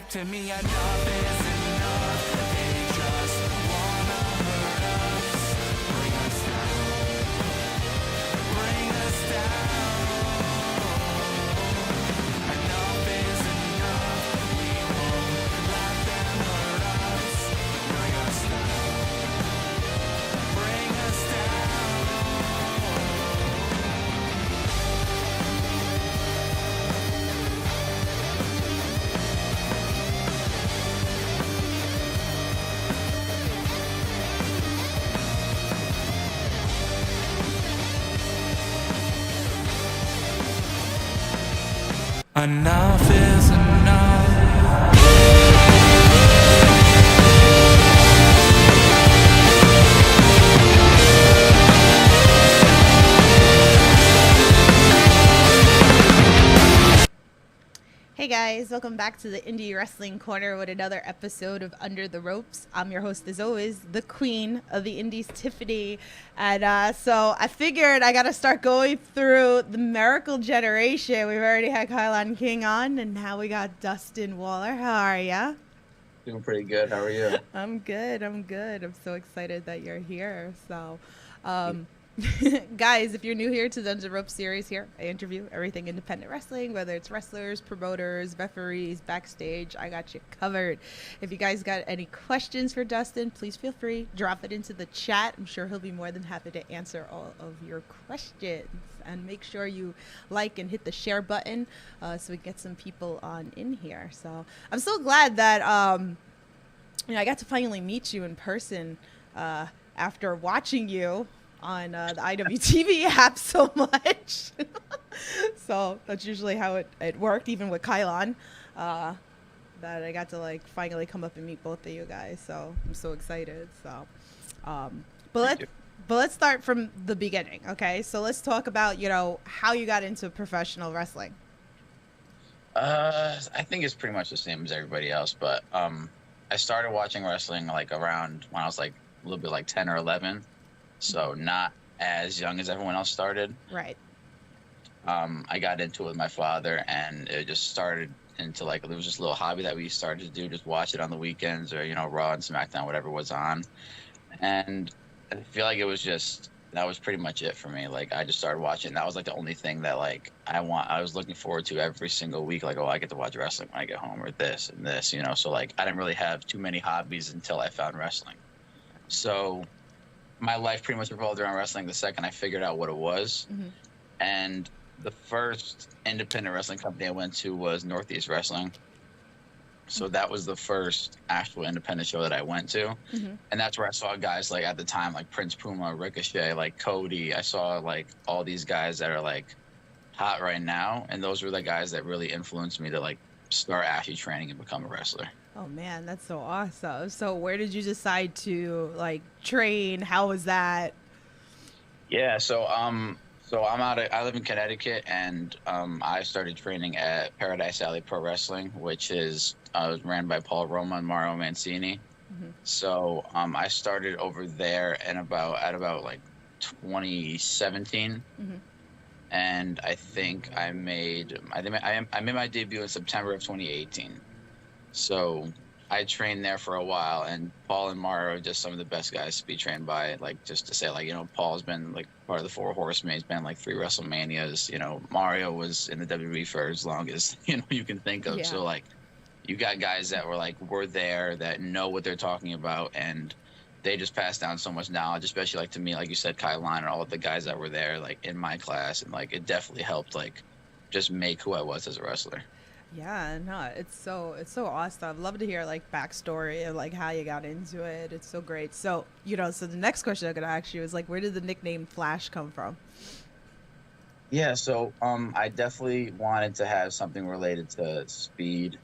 back to me. Enough is enough. They just wanna hurt us. Bring us down. Bring us down. Enough is enough. We won't let them hurt us. Bring us down. Bring us down. Enough is enough. Hey guys, welcome back to the Indie Wrestling Corner with another episode of Under the Ropes. I'm your host as always, the queen of the Indies, Tiffany. And so I figured I got to start going through the Miracle Generation. We've already had Kylon King on, and now we got Dustin Waller. How are ya? Doing pretty good. How are you? I'm good. I'm so excited that you're here. So, guys, if you're new here to the Under the Ropes series here, I interview everything independent wrestling, whether it's wrestlers, promoters, referees, backstage. I got you covered. If you guys got any questions for Dustin, please feel free, drop it into the chat. I'm sure he'll be more than happy to answer all of your questions. And make sure you like and hit the share button so we get some people on in here. So I'm so glad that I got to finally meet you in person after watching you on the IWTV app so much. So that's usually how it worked, even with Kylon, that I got to like finally come up and meet both of you guys. So I'm so excited. So, but let's start from the beginning. Okay. So let's talk about, how you got into professional wrestling. I think it's pretty much the same as everybody else, but I started watching wrestling like around when I was like a little bit like 10 or 11. So not as young as everyone else started. Right. I got into it with my father, and it just started into like, it was just a little hobby that we started to do, just watch it on the weekends or, Raw and SmackDown, whatever was on. And I feel like that was pretty much it for me. Like I just started watching. That was like the only thing that like I was looking forward to every single week. Like, oh, I get to watch wrestling when I get home, or this and this, So like I didn't really have too many hobbies until I found wrestling. So my life pretty much revolved around wrestling the second I figured out what it was. Mm-hmm. And the first independent wrestling company I went to was Northeast Wrestling. So that was the first actual independent show that I went to. Mm-hmm. And that's where I saw guys like at the time, like Prince Puma, Ricochet, like Cody. I saw like all these guys that are like hot right now. And those were the guys that really influenced me to like start actually training and become a wrestler. Oh man, that's so awesome. So where did you decide to like train? How was that? Yeah, so I live in Connecticut, and I started training at Paradise Alley Pro Wrestling, which is ran by Paul Roma and Mario Mancini. Mm-hmm. So I started over there at about like 2017. Mm-hmm. And I think I made my debut in September of 2018. So I trained there for a while, and Paul and Mario are just some of the best guys to be trained by. Like, just to say, like, Paul's been like part of the Four Horsemen. He's been like 3 WrestleManias. Mario was in the WWE for as long as you can think of. Yeah. So like, you got guys that were there, that know what they're talking about, and they just passed down so much knowledge, especially like to me, like you said, Kylon and all of the guys that were there, like in my class, and like it definitely helped like just make who I was as a wrestler. Yeah, no, it's so awesome. I'd love to hear like backstory of like how you got into it. It's so great. So so the next question I'm gonna ask you is like, where did the nickname Flash come from? Yeah, so I definitely wanted to have something related to speed,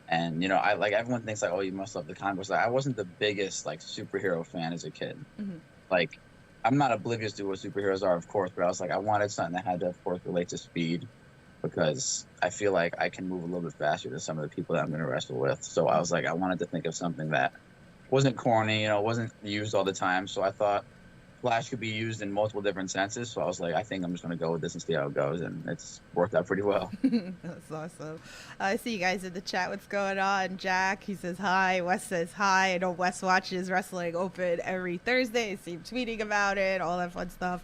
and I like everyone thinks like, oh, you must love the comic books. Like, I wasn't the biggest like superhero fan as a kid. Mm-hmm. Like, I'm not oblivious to what superheroes are, of course, but I was like, I wanted something that had to, of course, relate to speed, because I feel like I can move a little bit faster than some of the people that I'm going to wrestle with. So I was like, I wanted to think of something that wasn't corny, wasn't used all the time. So I thought splash could be used in multiple different senses. So I was like, I think I'm just gonna go with this and see how it goes, and it's worked out pretty well. That's awesome. I see you guys in the chat. What's going on? Jack, he says hi. Wes says hi. I know Wes watches Wrestling Open every Thursday. I see him tweeting about it, all that fun stuff.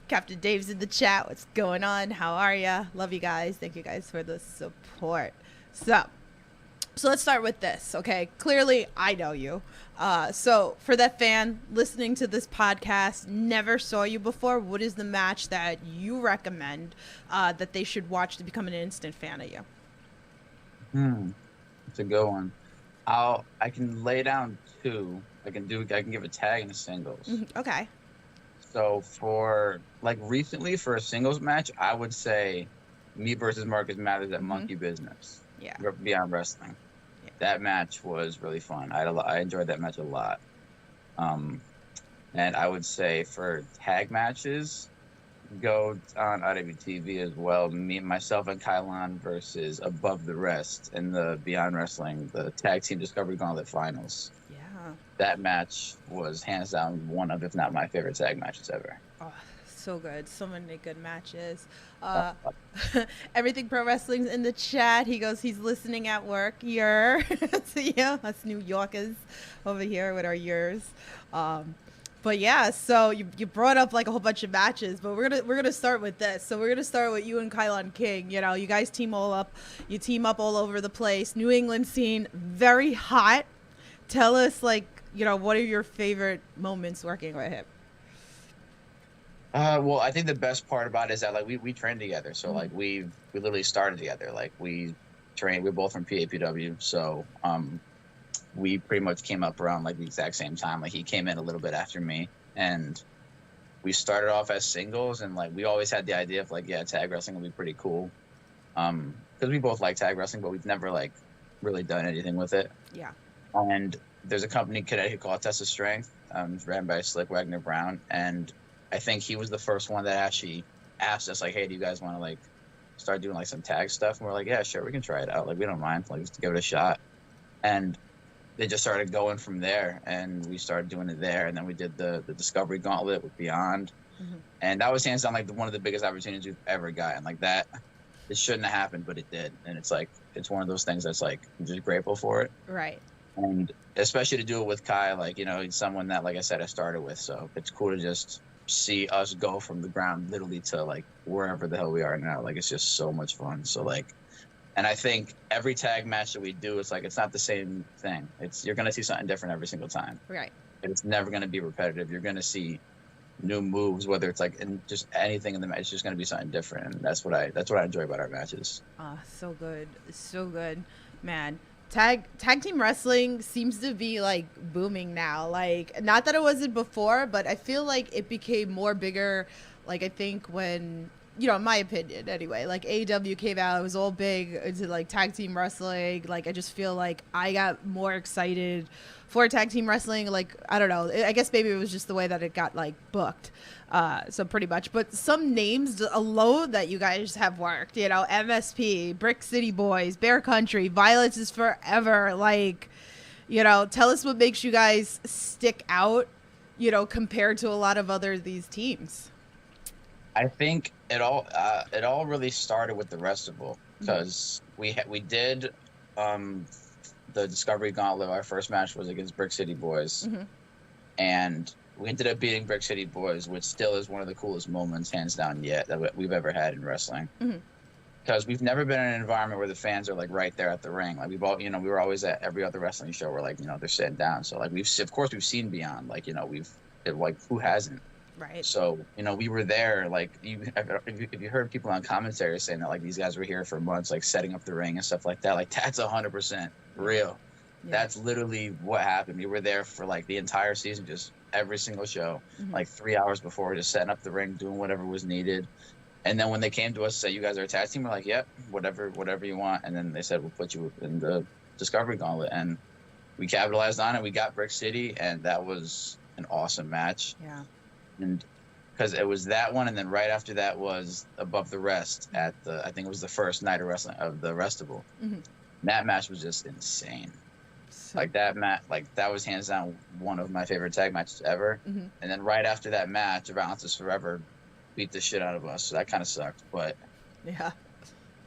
Captain Dave's in the chat. What's going on? How are ya? Love you guys. Thank you guys for the support. So let's start with this, okay? Clearly, I know you. So for that fan listening to this podcast, never saw you before, what is the match that you recommend that they should watch to become an instant fan of you? It's a good one. I can lay down two. I can give a tag and a singles. Okay. So for like recently for a singles match, I would say me versus Marcus Mathers at Monkey Business. Yeah. Beyond Wrestling. Yeah. That match was really fun. I enjoyed that match a lot. And I would say for tag matches, go on IWTV as well. Myself and Kylon versus Above the Rest in the Beyond Wrestling, the Tag Team Discovery Gauntlet Finals. Yeah. That match was hands down one of, if not my favorite tag matches ever. Oh, so good. So many good matches. Everything Pro Wrestling's in the chat. He goes, he's listening at work. So, yeah, us New Yorkers over here with our years. But yeah, so you brought up like a whole bunch of matches, but we're gonna start with this. So we're gonna start with you and Kylon King. You know, you guys team up all over the place. New England scene, very hot. Tell us, like, you know, what are your favorite moments working with him? Well, I think the best part about it is that like we trained together. So like we literally started together. Like we trained. We're both from PAPW. So we pretty much came up around like the exact same time. Like he came in a little bit after me, and we started off as singles. And like we always had the idea of like, yeah, tag wrestling would be pretty cool, because we both like tag wrestling, but we've never like really done anything with it. Yeah. And there's a company in Connecticut called Test of Strength, ran by Slick Wagner Brown, and I think he was the first one that actually asked us like, hey, do you guys want to like start doing like some tag stuff? And we're like, yeah, sure, we can try it out. Like we don't mind, like just give it a shot. And they just started going from there, and we started doing it there. And then we did the Discovery Gauntlet with Beyond. And that was hands down like one of the biggest opportunities we've ever gotten. Like that, it shouldn't have happened, but it did. And it's like, it's one of those things that's like, I'm just grateful for it. Right. And especially to do it with Kai, like, you know, he's someone that, like I said, I started with. So it's cool to just see us go from the ground literally to like wherever the hell we are now. Like it's just so much fun. So like, and I think every tag match that we do, it's like, it's not the same thing. You're going to see something different every single time. Right. And it's never going to be repetitive. You're going to see new moves, whether it's like in just anything in the match. It's just going to be something different. And that's what I enjoy about our matches. So good. So good, man. Tag team wrestling seems to be like booming now. Like, not that it wasn't before, but I feel like it became more bigger. Like, I think when, you know, in my opinion anyway, like AEW came out, it was all big into like tag team wrestling. Like, I just feel like I got more excited for tag team wrestling. Like, I don't know, I guess maybe it was just the way that it got like booked. So pretty much, but some names alone that you guys have worked, you know, MSP, Brick City Boys, Bear Country, Violence is Forever. Like, you know, tell us what makes you guys stick out, you know, compared to a lot of these teams. I think it all really started with the Restival, because we did the Discovery Gauntlet. Our first match was against Brick City Boys, and we ended up beating Brick City Boys, which still is one of the coolest moments, hands down, yet that we've ever had in wrestling. Because we've never been in an environment where the fans are like right there at the ring. Like we were always at every other wrestling show where like, you know, they're sitting down. So like we've seen Beyond. Like, you know, who hasn't? Right. So, you know, we were there. Like if you heard people on commentary saying that like these guys were here for months, like setting up the ring and stuff like that, like that's 100% real. Yeah. That's literally what happened. We were there for like the entire season, just every single show, like 3 hours before, just setting up the ring, doing whatever was needed. And then when they came to us and said, you guys are a tag team, we're like, yep, whatever you want. And then they said, we'll put you in the Discovery Gauntlet. And we capitalized on it. We got Brick City, and that was an awesome match. Yeah. And because it was that one, and then right after that was Above the Rest at I think it was the first night of wrestling of the Restival. That match was just insane. Like that was hands down one of my favorite tag matches ever. Mm-hmm. And then right after that match, Violence is Forever beat the shit out of us. So that kind of sucked. But Yeah.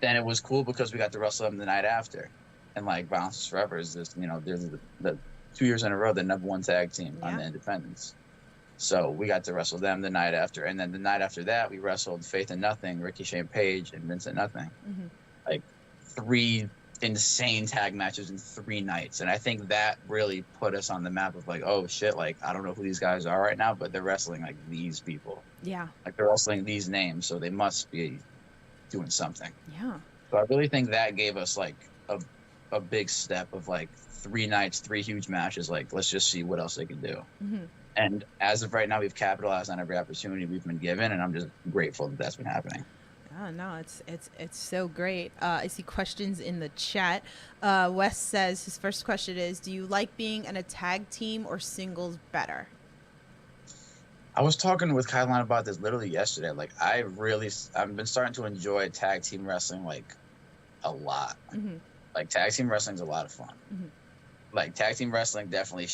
then it was cool because we got to wrestle them the night after. And like Violence is Forever is this, there's the 2 years in a row the #1 tag team on the independents. So we got to wrestle them the night after. And then the night after that, we wrestled Faith in Nothing, Ricky Shane Page, and Vincent Nothing. Mm-hmm. Like 3 insane tag matches in 3 nights. And I think that really put us on the map of like, oh shit, like I don't know who these guys are right now, but they're wrestling like these people. Yeah. Like they're wrestling these names, so they must be doing something. Yeah. So I really think that gave us like a big step of like 3 nights, 3 huge matches. Like, let's just see what else they can do. Mm-hmm. And as of right now, we've capitalized on every opportunity we've been given, and I'm just grateful that that's been happening. Oh, no, it's so great. I see questions in the chat. Wes says his first question is, do you like being in a tag team or singles better? I was talking with Kylan about this literally yesterday. Like, I've been starting to enjoy tag team wrestling like a lot. Mm-hmm. Like, tag team wrestling is a lot of fun. Mm-hmm. Like, tag team wrestling definitely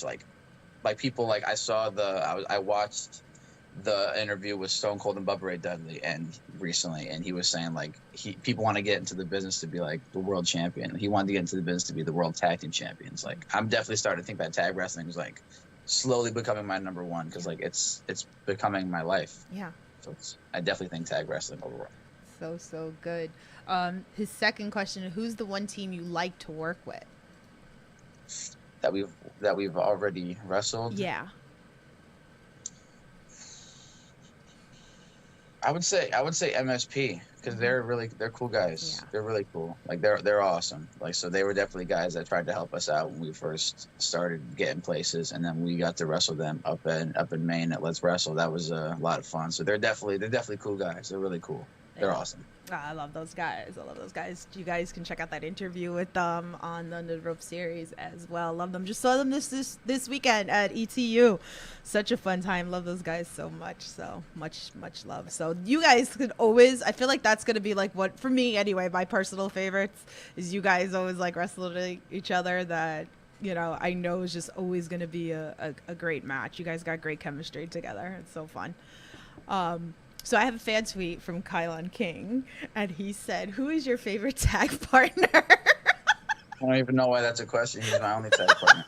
like people, like I watched the interview with Stone Cold and Bubba Ray Dudley recently, and he was saying like people want to get into the business to be like the world champion. He wanted to get into the business to be the world tag team champions. Like, I'm definitely starting to think that tag wrestling is like slowly becoming my #1 because like it's becoming my life. Yeah. So I definitely think tag wrestling overall. So good. His second question, who's the one team you like to work with? That we've already wrestled. Yeah. I would say MSP because they're cool guys. Yeah. They're really cool. Like they're awesome. Like, so they were definitely guys that tried to help us out when we first started getting places, and then we got to wrestle them up in Maine at Let's Wrestle. That was a lot of fun. So they're definitely cool guys. They're really cool. They're awesome. I love those guys. You guys can check out that interview with them on the Under the Rope series as well. Love them. Just saw them this weekend at ETU. Such a fun time. Love those guys so much. So much love. So you guys could always, I feel like that's going to be like what, for me anyway, my personal favorites is you guys always like wrestling each other. That, I know is just always going to be a great match. You guys got great chemistry together. It's so fun. So I have a fan tweet from Kylan King, and he said, "Who is your favorite tag partner?" I don't even know why that's a question. He's my only tag partner.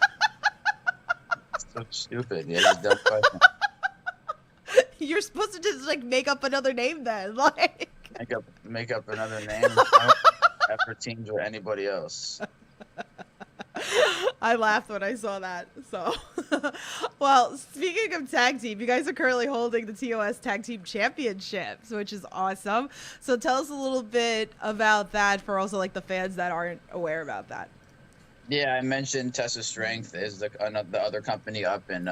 It's so stupid. Yeah, it's a dumb question. You're supposed to just like make up another name then, like make up another name. I don't ever teams with anybody else. I laughed when I saw that. So, well, speaking of tag team, you guys are currently holding the TOS Tag Team Championships, which is awesome. So tell us a little bit about that for also like the fans that aren't aware about that. Yeah, I mentioned Tessa Strength is the other company up in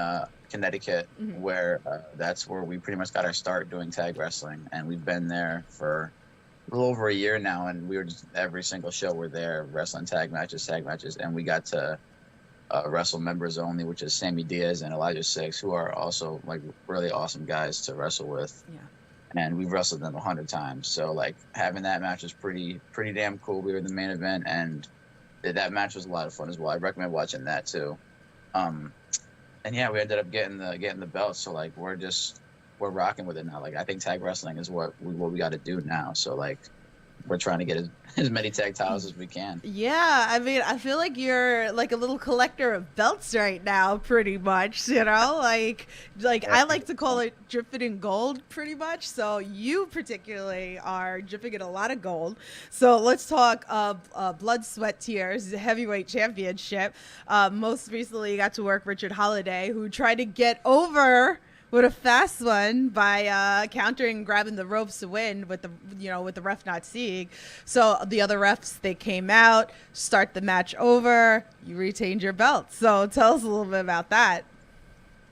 Connecticut, Mm-hmm. where that's where we pretty much got our start doing tag wrestling, and we've been there for a little over a year now, and we were just every single show we're there wrestling tag matches, and we got to wrestle members only, which is Sammy Diaz and Elijah Six, who are also like really awesome guys to wrestle with. Yeah. And we've wrestled them 100 times, so like having that match was pretty damn cool. We were the main event, and that match was a lot of fun as well. I recommend watching that too. And yeah, we ended up getting the belt, so like we're rocking with it now. Like, I think tag wrestling is what we got to do now. So like we're trying to get as many tag titles as we can. Yeah, I mean, I feel like you're like a little collector of belts right now, pretty much, like I like to call it dripping in gold, pretty much. So you particularly are dripping in a lot of gold. So let's talk Blood, Sweat, Tears, heavyweight championship. Most recently, you got to work Richard Holiday, who tried to get over with a fast one by countering, grabbing the ropes to win with the ref not seeing. So the other refs, they came out, start the match over, you retained your belt. So tell us a little bit about that.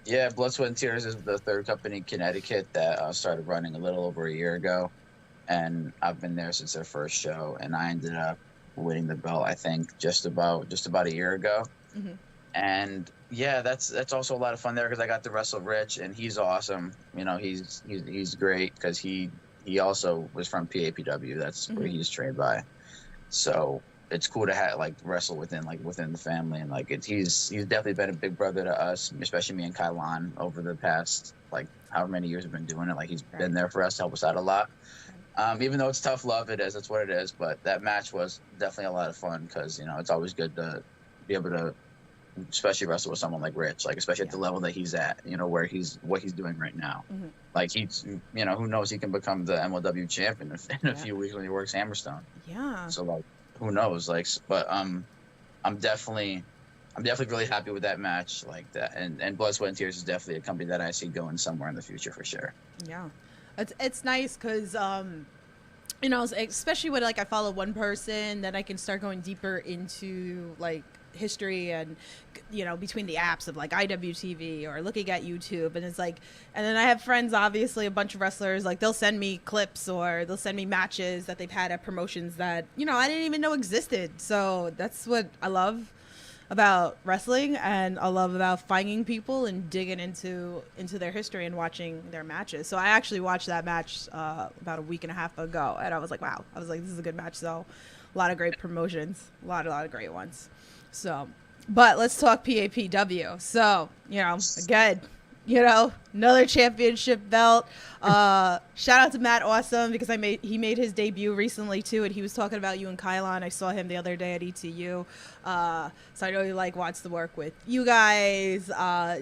Yeah, Blood, Sweat, and Tears is the third company in Connecticut that started running a little over a year ago, and I've been there since their first show, and I ended up winning the belt, I think, just about a year ago. Mm-hmm. And yeah, that's also a lot of fun there because I got to wrestle Rich, and he's awesome. He's great because he also was from PAPW. That's where he's trained by. So it's cool to have like wrestle within the family, and like he's definitely been a big brother to us, especially me and Kailan over the past like however many years we've been doing it. Like he's been there for us to help us out a lot. Even though it's tough love, it's what it is. But that match was definitely a lot of fun because it's always good to be able to, especially wrestle with someone like Rich, like especially at the level that he's at, what he's doing right now. Mm-hmm. Like he's, who knows, he can become the MLW champion in a few weeks when he works Hammerstone. Yeah. So like, who knows? Like, but I'm definitely really happy with that match, like that, and Blood, Sweat, and Tears is definitely a company that I see going somewhere in the future for sure. Yeah, it's nice because especially when like I follow one person, then I can start going deeper into like history and between the apps of like IWTV or looking at YouTube, and it's like, and then I have friends, obviously a bunch of wrestlers, like they'll send me clips or they'll send me matches that they've had at promotions that I didn't even know existed. So that's what I love about wrestling, and I love about finding people and digging into their history and watching their matches. So I actually watched that match about a week and a half ago, and I was like, wow, I was like, this is a good match. So a lot of great promotions, a lot of great ones. So, but let's talk PAPW. So, again, another championship belt. Shout out to Matt Awesome, because he made his debut recently too, and he was talking about you and Kylon. I saw him the other day at ETU. So I know he wants to work with you guys.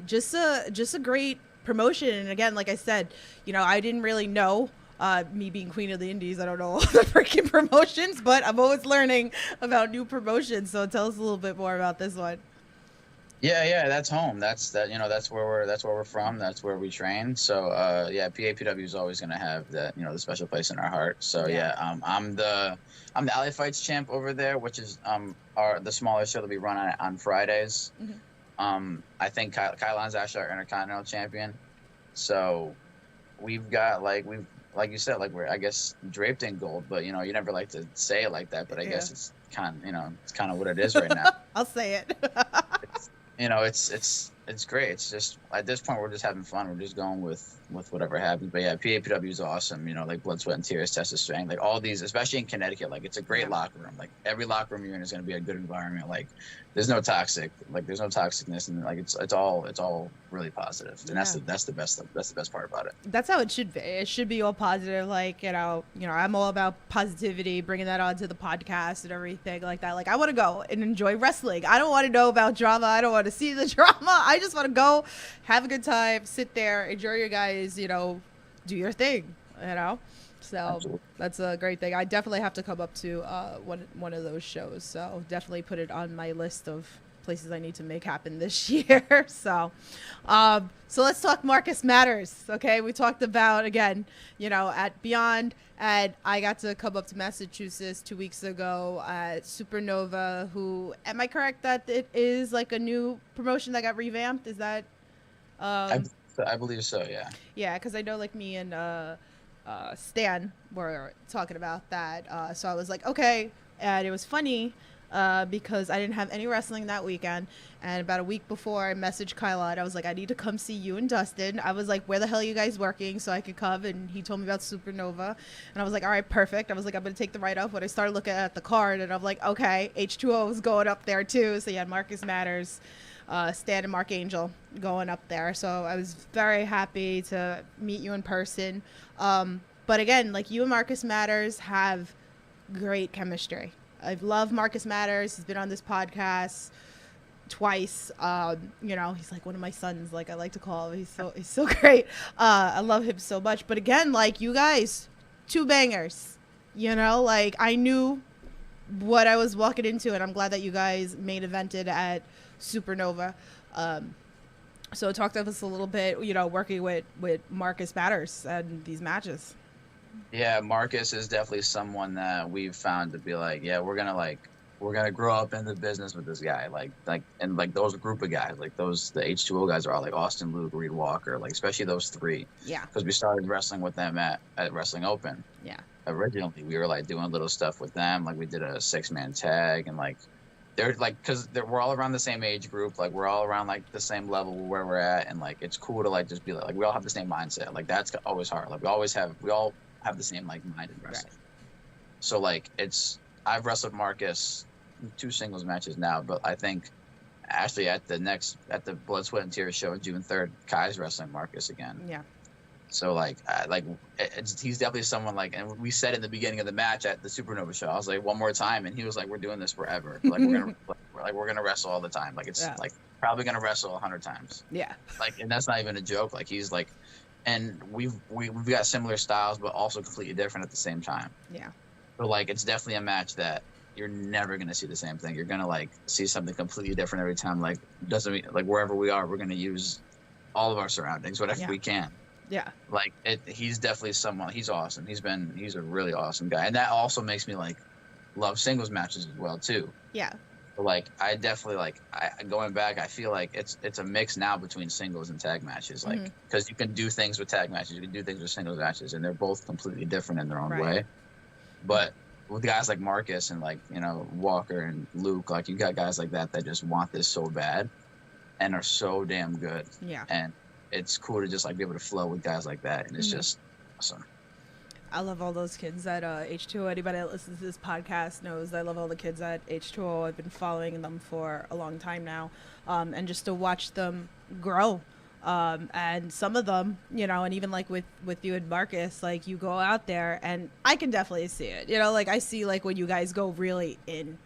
Just a great promotion. And again, like I said, I didn't really know. Me being Queen of the Indies, I don't know all the freaking promotions, but I'm always learning about new promotions. So tell us a little bit more about this one. Yeah, that's home. That's where we're from. That's where we train. So PAPW is always gonna have that, the special place in our heart. So I'm the Alley Fights champ over there, which is the smaller show that we run on Fridays. Mm-hmm. I think Kylon's actually our Intercontinental champion. So we've got like you said, like we're, I guess, draped in gold, but you never like to say it like that, but I guess it's kind of what it is right now. I'll say it. It's great. It's just at this point we're just having fun. We're just going with whatever happens. But yeah, PAPW is awesome. Like Blood, Sweat, and Tears, Test of Strength, like all these, especially in Connecticut, like it's a great locker room. Like every locker room you're in is going to be a good environment. Like there's no toxicness, and like it's all really positive. And that's the best part about it. That's how it should be. It should be all positive. Like I'm all about positivity, bringing that onto the podcast and everything like that. Like I want to go and enjoy wrestling. I don't want to know about drama. I don't want to see the drama. I just want to go, have a good time, sit there, enjoy your guys, do your thing, So Absolutely. That's a great thing. I definitely have to come up to one of those shows. So definitely put it on my list of places I need to make happen this year. So let's talk Marcus Matters. Okay, we talked about again, at Beyond, and I got to come up to Massachusetts 2 weeks ago at Supernova. Who, am I correct that it is like a new promotion that got revamped? Is that? I believe so. Yeah. Yeah, because I know like me and Stan were talking about that. So I was like, okay, and it was funny. Because I didn't have any wrestling that weekend, and about a week before I messaged Kylon, I was like, I need to come see you and Dustin. I was like, where the hell are you guys working so I could come? And he told me about Supernova, and I was like, all right, perfect. I was like, I'm gonna take the ride off. When I started looking at the card, and I'm like, okay, H2O is going up there too. So you had Marcus Matters, Stan and Mark Angel going up there. So I was very happy to meet you in person. But again, like you and Marcus Matters have great chemistry. I love Marcus Matters. He's been on this podcast twice. He's like one of my sons, like I like to call him. He's so great. I love him so much. But again, like you guys, two bangers. Like I knew what I was walking into, and I'm glad that you guys main evented at Supernova. So talk to us a little bit, working with Marcus Matters and these matches. Yeah, Marcus is definitely someone that we've found to be like, yeah, we're gonna grow up in the business with this guy, and those group of guys, like the H2O guys are all like Austin, Luke, Reed Walker, like especially those three. Yeah. Because we started wrestling with them at Wrestling Open. Yeah. Originally, we were like doing little stuff with them, like we did a 6-man tag, and like they're like, because we're all around the same age group, like we're all around like the same level where we're at, and like it's cool to like just be like we all have the same mindset. Like that's always hard. Like we all have the same like mind in wrestling. Right. So like I've wrestled Marcus two singles matches now, but I think actually at the Blood, Sweat, and Tears show June 3rd, Kai's wrestling Marcus again. Yeah. So he's definitely someone and we said in the beginning of the match at the Supernova show, I was like, one more time, and he was like, we're doing this forever. We're gonna wrestle all the time. Probably gonna wrestle 100 times. Yeah. And that's not even a joke. He's and we've got similar styles, but also completely different at the same time. Yeah. So it's definitely a match that you're never gonna see the same thing. You're gonna see something completely different every time. Doesn't mean wherever we are, we're gonna use all of our surroundings, whatever we can. Yeah. He's definitely someone. He's awesome. He's a really awesome guy, and that also makes me love singles matches as well too. Yeah. But, I definitely going back, I feel like it's a mix now between singles and tag matches, because you can do things with tag matches, you can do things with singles matches, and they're both completely different in their own way. But with guys like Marcus and Walker and Luke, you got guys like that just want this so bad, and are so damn good. Yeah. And it's cool to just be able to flow with guys like that, and it's just awesome. I love all those kids at H2O. Anybody that listens to this podcast knows I love all the kids at H2O. I've been following them for a long time now, and just to watch them grow. And some of them, and even with you and Marcus, you go out there, and I can definitely see it. I see when you guys go really in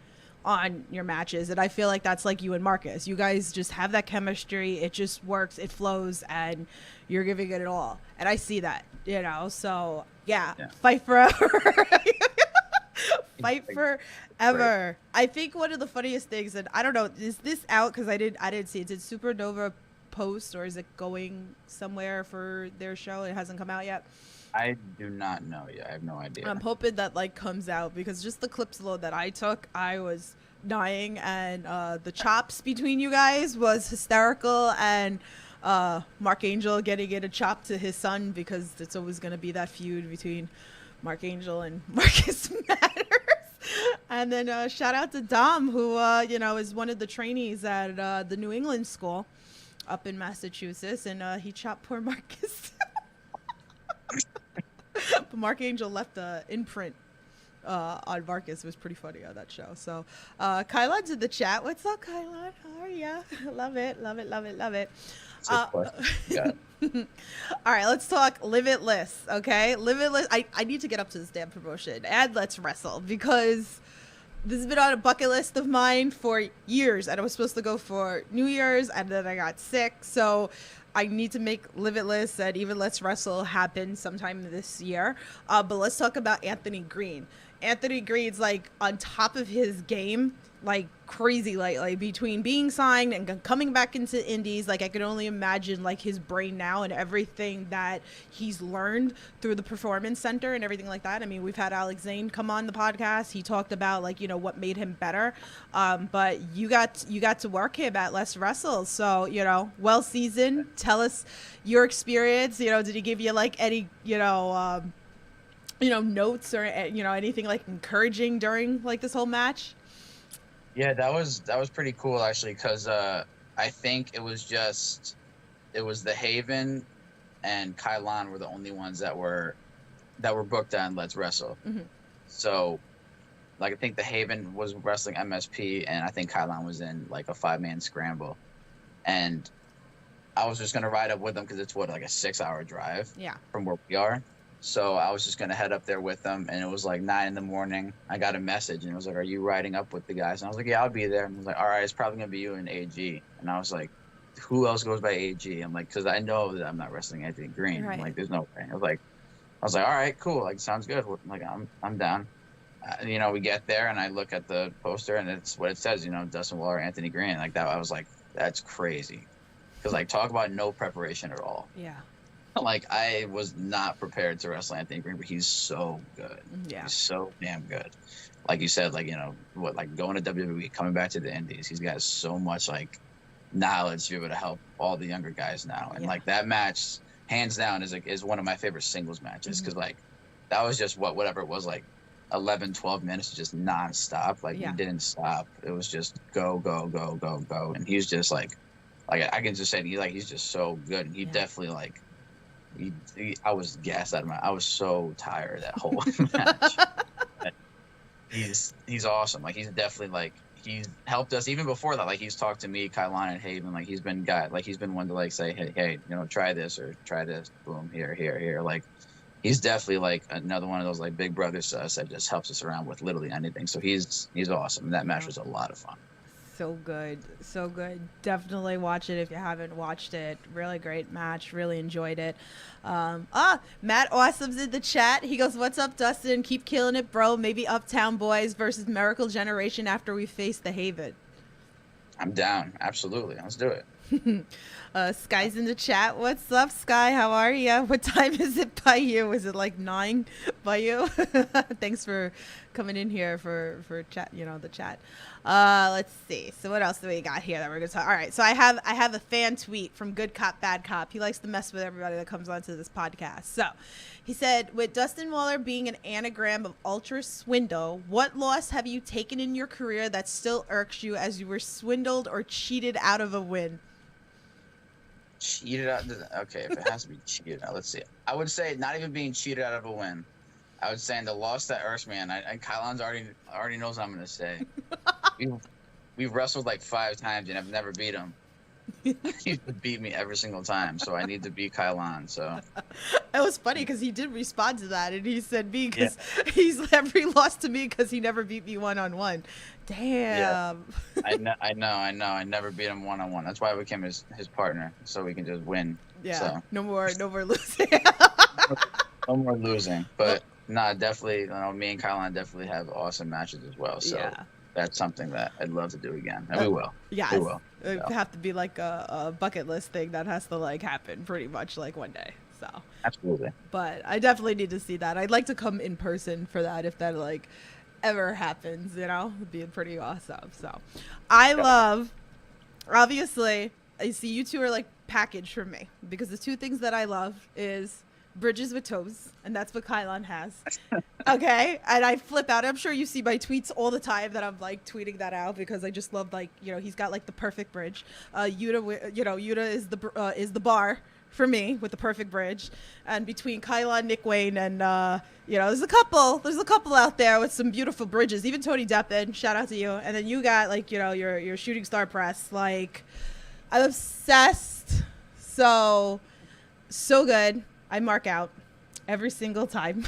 on your matches, and I feel like that's you and Marcus. You guys just have that chemistry. It just works. It flows, and you're giving it all. And I see that, So yeah. Fight forever. Fight forever. Right. I think one of the funniest things, and I don't know, is this out? Because I didn't see it. Did Supernova post, or is it going somewhere for their show? It hasn't come out yet. I do not know yet. I have no idea. I'm hoping that comes out, because just the clips alone that I took, I was dying, and the chops between you guys was hysterical, and Mark Angel getting in a chop to his son, because it's always going to be that feud between Mark Angel and Marcus Matters. And then shout out to Dom, who is one of the trainees at the New England school up in Massachusetts, and he chopped poor Marcus. But Mark Angel left an imprint on Marcus. It was pretty funny on that show. So Kylon's in the chat. What's up, Kylon? How are ya? Love it. All right, let's talk Limitless, okay? Limitless. I need to get up to this damn promotion, and Let's Wrestle, because this has been on a bucket list of mine for years, and I was supposed to go for New Year's, and then I got sick, so I need to make Limitless and even Let's Wrestle happen sometime this year. But let's talk about Anthony Green. Anthony Green's on top of his game, crazy, between being signed and coming back into indies. I could only imagine his brain now and everything that he's learned through the Performance Center and everything like that. I mean, we've had Alex Zane come on the podcast. He talked about what made him better. But you got to work him at Let's Wrestle. So, well seasoned. Tell us your experience. Did he give you any, notes or, anything encouraging during this whole match? Yeah, that was pretty cool, actually, because I think it was the Haven and Kylon were the only ones that were booked on Let's Wrestle. Mm-hmm. So, I think the Haven was wrestling MSP, and I think Kylon was in a 5-man scramble. And I was just gonna ride up with them, because it's a 6-hour drive from where we are. So I was just going to head up there with them, and it was 9 a.m. I got a message, and it was are you riding up with the guys? And I was like, yeah, I'll be there. And I was like, all right, it's probably going to be you and AG. And I was like, who else goes by AG? I'm like, because I know that I'm not wrestling Anthony Green. Right. I'm like, there's no way. I was like, all right, cool. Sounds good. I'm down. We get there, and I look at the poster, and it's what it says, Dustin Waller, Anthony Green. That, I was like, that's crazy. Because talk about no preparation at all. Yeah. I was not prepared to wrestle Anthony Green, but he's so good. Yeah. He's so damn good. Like you said, going to WWE, coming back to the Indies, he's got so much knowledge to be able to help all the younger guys now. And that match, hands down, is one of my favorite singles matches, because that was just whatever it was, 11, 12 minutes, just nonstop. He didn't stop. It was just go, go, go, go, go. And he's just I can just say he's just so good. And he definitely I was gassed out of I was so tired that whole match. He's awesome. He's definitely he's helped us even before that. Like he's talked to me, Kylan, and Haven. Like he's been one to like say, hey, try this or try this. Boom, here. Like he's definitely like another one of those like big brothers to us that just helps us around with literally anything. So he's awesome. That match was a lot of fun. So good. Definitely watch it if you haven't watched it. Really great match. Really enjoyed it. Matt Awesome's in the chat. He goes, "What's up, Dustin? Keep killing it, bro. Maybe Uptown Boys versus Miracle Generation after we face the Haven." I'm down. Absolutely. Let's do it. Sky's in the chat. What's up, Sky? How are you? What time is it by you? Is it like 9 by you? Thanks for coming in here for chat. The chat. Let's see. So what else do we got here that we're gonna talk? All right. So I have a fan tweet from Good Cop Bad Cop. He likes to mess with everybody that comes onto this podcast. So he said, with Dustin Waller being an anagram of ultra swindle, what loss have you taken in your career that still irks you as you were swindled or cheated out of a win? Cheated out? Okay, if it has to be cheated out, let's see. I would say not even being cheated out of a win. I would say in the loss that irks me, and Kylan's already knows what I'm going to say. We've wrestled like 5 times, and I've never beat him. He beat me every single time, so I need to beat Kylan. So it was funny because he did respond to that, and he said me because he's every loss to me because he never beat me 1-on-1. Damn. Yeah. I know. I never beat him 1-on-1. That's why I became his partner, so we can just win. Yeah. So. No more losing. No more losing. But definitely. Me and Kylan definitely have awesome matches as well. So that's something that I'd love to do again, and we will. Yeah. We will. It would have to be like a bucket list thing that has to like happen pretty much like one day. So absolutely. But I definitely need to see that. I'd like to come in person for that if that like ever happens. It'd be pretty awesome. So I love, obviously, I see you two are like packaged for me because the 2 things that I love is bridges with toes, and that's what Kylan has. Okay, and I flip out. I'm sure you see my tweets all the time that I'm like tweeting that out because I just love he's got like the perfect bridge. Yuta is the bar for me with the perfect bridge, and between Kylan, Nick Wayne, and there's a couple out there with some beautiful bridges. Even Tony Deppen, shout out to you. And then you got like your shooting star press. Like I'm obsessed. So good. I mark out every single time.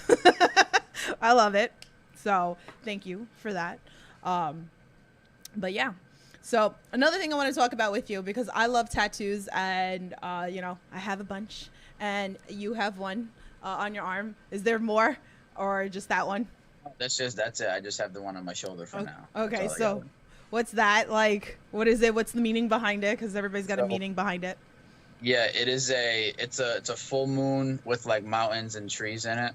I love it. So thank you for that. But yeah. So another thing I want to talk about with you, because I love tattoos and, I have a bunch and you have one on your arm. Is there more or just that one? That's it. I just have the one on my shoulder for now. Okay. So what's that? Like, what is it? What's the meaning behind it? Because everybody's got a meaning behind it. Yeah, it's a full moon with like mountains and trees in it,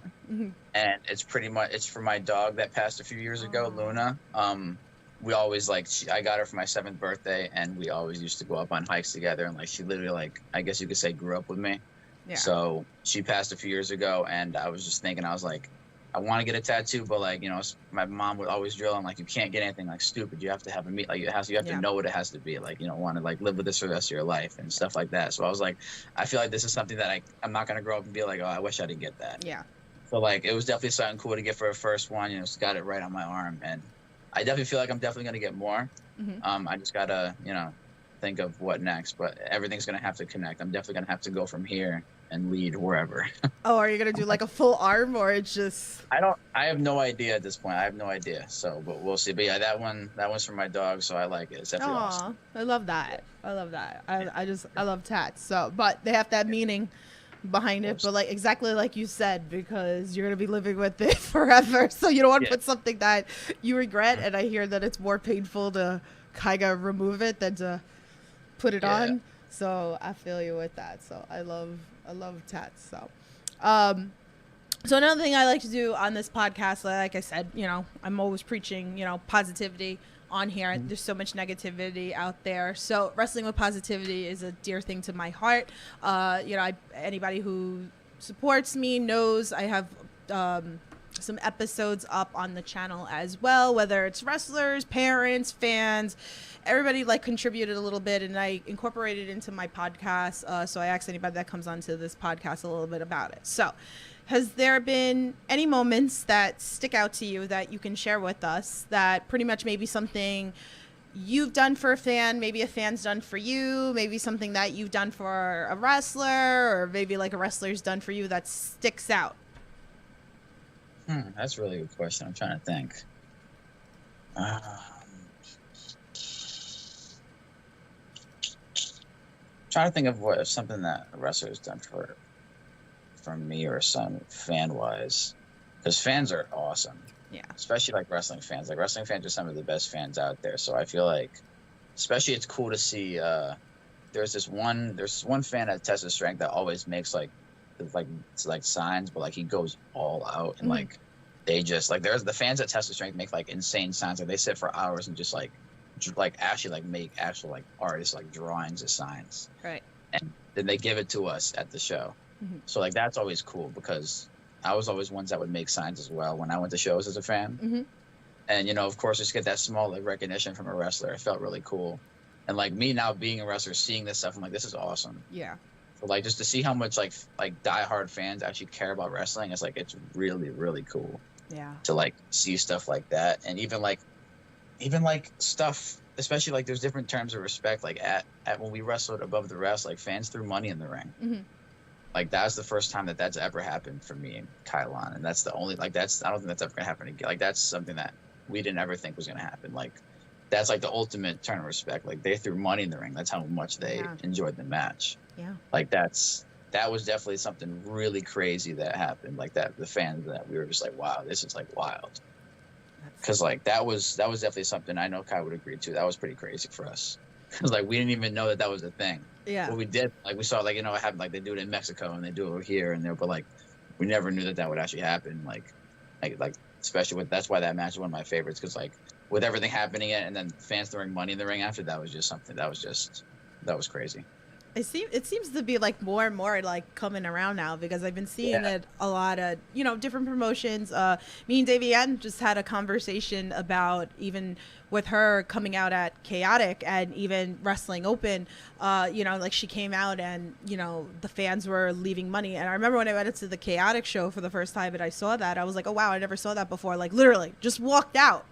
and it's for my dog that passed a few years ago, Luna. We always I got her for my 7th birthday, and we always used to go up on hikes together, and like she literally I guess you could say grew up with me. Yeah. So she passed a few years ago, and I was just thinking, I was like, I want to get a tattoo, but my mom would always drill on you can't get anything stupid. You have to have you have to know what it has to be. You don't want to live with this for the rest of your life and stuff like that. So I was like, I feel like this is something that I'm not gonna grow up and be like, oh, I wish I didn't get that. Yeah. So it was definitely something cool to get for a first one. It's got it right on my arm, and I definitely feel like I'm definitely gonna get more. I just gotta think of what next, but everything's gonna have to connect. I'm definitely gonna have to go from here and lead wherever. Oh, are you gonna do a full arm or it's just? I have no idea at this point. I have no idea. So, but we'll see. But yeah, that one's for my dog, so I like it. It's definitely awesome. I love that. I love tats. So, but they have that meaning behind it, but exactly like you said, because you're gonna be living with it forever. So you don't want to put something that you regret. And I hear that it's more painful to kind of remove it than to put it on. So I feel you with that. So I love tats. So, so another thing I like to do on this podcast, like I said, I'm always preaching, positivity on here. There's so much negativity out there. So wrestling with positivity is a dear thing to my heart. Anybody who supports me knows I have, some episodes up on the channel as well, whether it's wrestlers, parents, fans, everybody contributed a little bit, and I incorporated it into my podcast. So I asked anybody that comes onto this podcast a little bit about it. So has there been any moments that stick out to you that you can share with us that pretty much maybe something you've done for a fan, maybe a fan's done for you, maybe something that you've done for a wrestler, or maybe like a wrestler's done for you that sticks out? That's a really good question. I'm trying to think. Um, trying to think of what something that a wrestler has done for me or some fan wise, because fans are awesome. Yeah. Especially like wrestling fans. Like wrestling fans are some of the best fans out there. So I feel like, especially it's cool to see. There's this one fan at Test of Strength that always makes like signs, but like he goes all out and like they just like there's the fans at Test of Strength make like insane signs. Like they sit for hours and just like actually like make actual like artists like drawings of signs. Right. And then they give it to us at the show. So like that's always cool because I was always ones that would make signs as well when I went to shows as a fan. And, you know, of course, just get that small like, recognition from a wrestler. It felt really cool. And like me now being a wrestler, seeing this stuff, I'm like, this is awesome. Yeah. So like just to see how much like diehard fans actually care about wrestling, it's like it's really, really cool. Yeah. To like see stuff like that. And even like stuff, especially like there's different terms of respect. Like at when we wrestled above the rest, like fans threw money in the ring. Like that's the first time that's ever happened for me and Kylon, and that's the only I don't think that's ever gonna happen again. Like that's something that we didn't ever think was gonna happen. Like that's like the ultimate turn of respect. Like they threw money in the ring. That's how much they enjoyed the match. Yeah. Like that was definitely something really crazy that happened. Like that the fans that we were just like, wow, this is like wild. Because like that was definitely something I know Kai would agree to. That was pretty crazy for us. Because like we didn't even know that was a thing. Yeah. But we did. Like we saw like, you know, it happened, like they do it in Mexico and they do it over here and there, but like we never knew that would actually happen. Like especially with that's why that match is one of my favorites, because like with everything happening and then fans throwing money in the ring after, that was just something that was crazy. It seems to be like more and more like coming around now, because I've been seeing it a lot of, you know, different promotions. Me and Davienne just had a conversation about, even with her coming out at Chaotic and even Wrestling Open, you know, like she came out and, you know, the fans were leaving money. And I remember when I went to the Chaotic show for the first time and I saw that, I was like, oh wow, I never saw that before. Like literally just walked out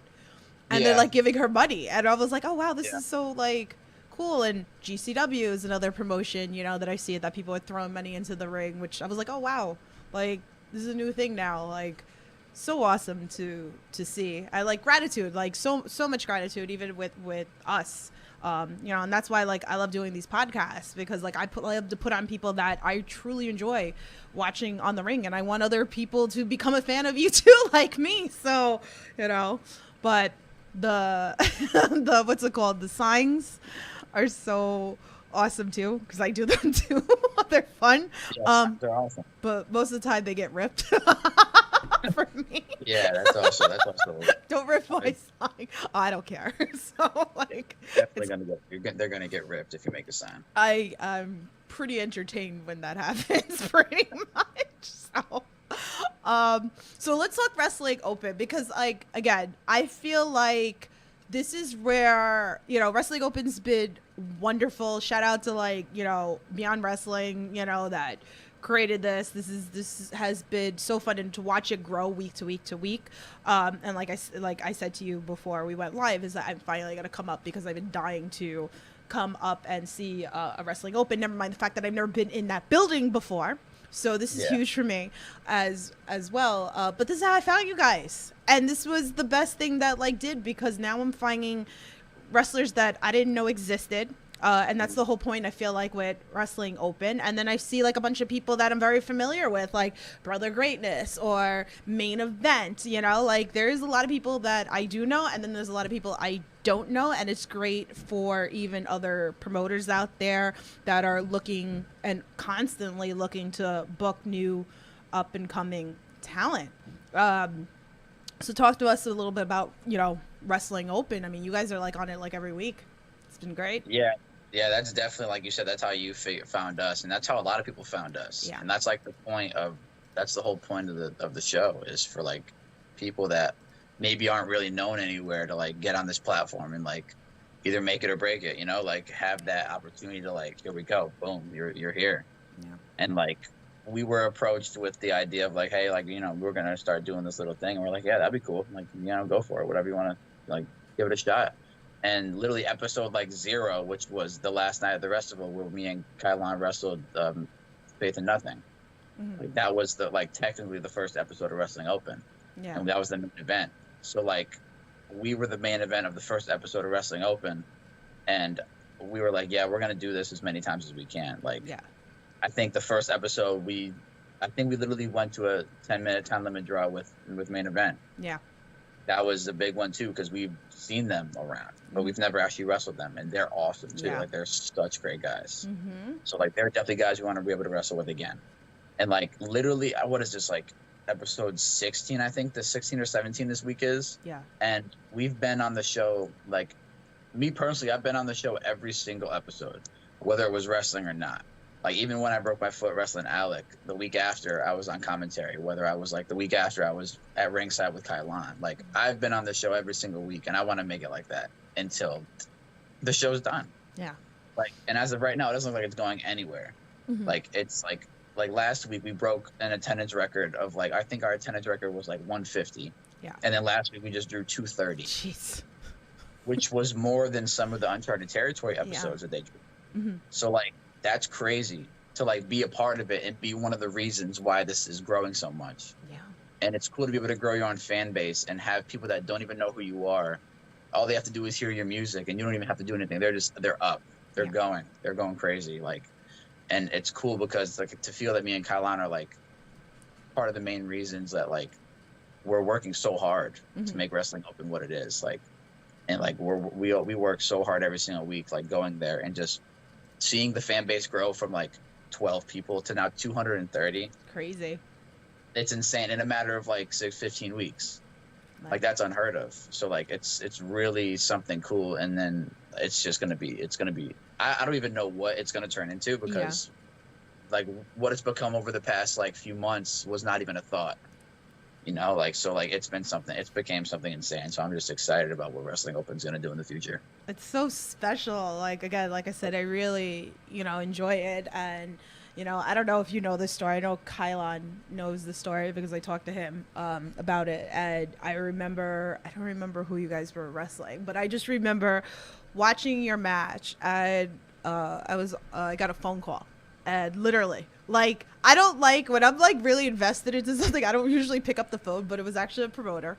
and they're like giving her money. And I was like, oh wow, this is so like cool. And GCW is another promotion, you know, that I see that people are throwing money into the ring, which I was like, oh wow, like this is a new thing now. Like so awesome to see. I like gratitude, like so much gratitude, even with us, you know, and that's why like I love doing these podcasts, because like I love to put on people that I truly enjoy watching on the ring, and I want other people to become a fan of you too, like me. So, you know, but the what's it called, the signs are so awesome too, because I do them too. They're fun. Yeah, they're awesome. But most of the time they get ripped for me. Yeah, that's also don't rip my sign. Oh, I don't care. So like they're gonna get ripped if you make a sign. I'm pretty entertained when that happens, pretty much. So let's talk Wrestling Open, because like again, I feel like this is where, you know, Wrestling Open's been wonderful. Shout out to like, you know, Beyond Wrestling, you know, that created this. This has been so fun, and to watch it grow week to week to week. And like I said to you before we went live, is that I'm finally gonna come up, because I've been dying to come up and see a Wrestling Open. Never mind the fact that I've never been in that building before. So this is huge for me as well. But this is how I found you guys. And this was the best thing that like did, because now I'm finding wrestlers that I didn't know existed. And that's the whole point, I feel like, with Wrestling Open. And then I see like a bunch of people that I'm very familiar with, like Brother Greatness or Main Event, you know, like there's a lot of people that I do know, and then there's a lot of people I don't know. And it's great for even other promoters out there that are looking and constantly looking to book new up and coming talent. So talk to us a little bit about, you know, Wrestling Open. I mean, you guys are like on it like every week. It's been great. Yeah, that's definitely, like you said, that's how you found us, and that's how a lot of people found us. Yeah. And that's like that's the whole point of the show, is for like people that maybe aren't really known anywhere to like get on this platform and like either make it or break it, you know, like have that opportunity to like, here we go, boom, you're here. Yeah. And like we were approached with the idea of like, hey, like, you know, we're gonna start doing this little thing, and we're like, yeah, that'd be cool, like, you know, go for it, whatever you want to, like, give it a shot. And literally episode like 0, which was the last night of the festival, where me and Kylon wrestled Faith in Nothing. Like that was technically the first episode of Wrestling Open. Yeah. And that was the main event. So like we were the main event of the first episode of Wrestling Open, and we were like, yeah, we're gonna do this as many times as we can. Like, Yeah. I think the first episode we literally went to a 10-minute time limit draw with main event. Yeah. That was a big one too, because we've seen them around, but we've never actually wrestled them, and they're awesome too. Yeah. Like they're such great guys. Mm-hmm. So like they're definitely guys we want to be able to wrestle with again. And like literally, what is this, like episode 16? I think the 16 or 17 this week is. Yeah. And we've been on the show, like me personally, I've been on the show every single episode, whether it was wrestling or not. Like even when I broke my foot wrestling Alec, the week after I was on commentary, whether I was like the week after I was at ringside with Kylon. Like I've been on the show every single week, and I want to make it like that until the show's done. Yeah. Like, and as of right now, it doesn't look like it's going anywhere. Mhm. Like it's like last week we broke an attendance record of like, I think our attendance record was like 150. Yeah. And then last week we just drew 230, Jeez. which was more than some of the Uncharted Territory episodes that they drew. Mhm. So like that's crazy to like be a part of it and be one of the reasons why this is growing so much. Yeah. And it's cool to be able to grow your own fan base and have people that don't even know who you are. All they have to do is hear your music, and you don't even have to do anything. They're up, they're going crazy. Like, and it's cool because like to feel that me and Kylon are like part of the main reasons that like we're working so hard to make Wrestling Open what it is. Like, and like we work so hard every single week, like going there and just seeing the fan base grow from like 12 people to now 230. Crazy. It's insane in a matter of like 15 weeks. Like that's unheard of. So like it's really something cool. And then it's gonna be I don't even know what it's gonna turn into, because like what it's become over the past like few months was not even a thought. You know, like so like it's became something insane. So I'm just excited about what Wrestling Open's gonna do in the future. It's so special. Like, again, like I said, I really, enjoy it. And, I don't know if you know this story. I know Kylon knows the story because I talked to him about it. And I don't remember who you guys were wrestling, but I just remember watching your match, and I got a phone call. And literally, like, I don't like when I'm like really invested into something, I don't usually pick up the phone, but it was actually a promoter.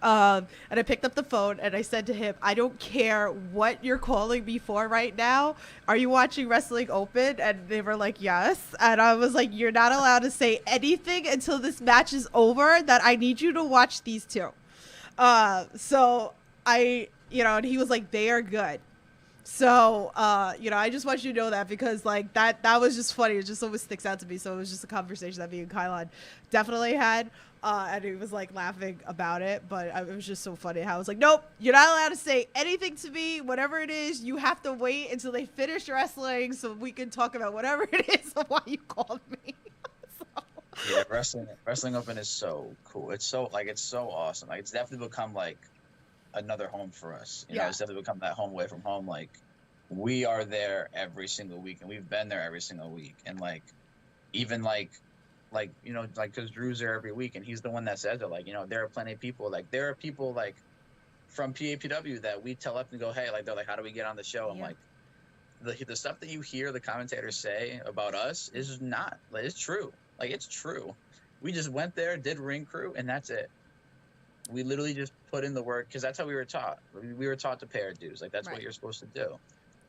And I picked up the phone and I said to him, I don't care what you're calling me for right now. Are you watching Wrestling Open? And they were like, yes. And I was like, you're not allowed to say anything until this match is over, that I need you to watch these two. So and he was like, they are good. So, I just want you to know that, because like that was just funny. It just always sticks out to me. So it was just a conversation that me and Kylon definitely had. And he was like laughing about it, but it was just so funny how I was like, nope, you're not allowed to say anything to me. Whatever it is, you have to wait until they finish wrestling so we can talk about whatever it is of why you called me. Yeah, Wrestling Open is so cool. It's so awesome. Like it's definitely become like another home for us. You know, it's definitely become that home away from home. Like we are there every single week, and we've been there every single week. And like even like because Drew's there every week, and he's the one that says it. Like, there are plenty of people. Like there are people like from PAPW that we tell up and go, hey, like they're like, how do we get on the show? I'm like, the stuff that you hear the commentators say about us is not, like, it's true. Like it's true. We just went there, did ring crew, and that's it. We literally just put in the work, because that's how we were taught. We were taught to pay our dues. Like that's what you're supposed to do.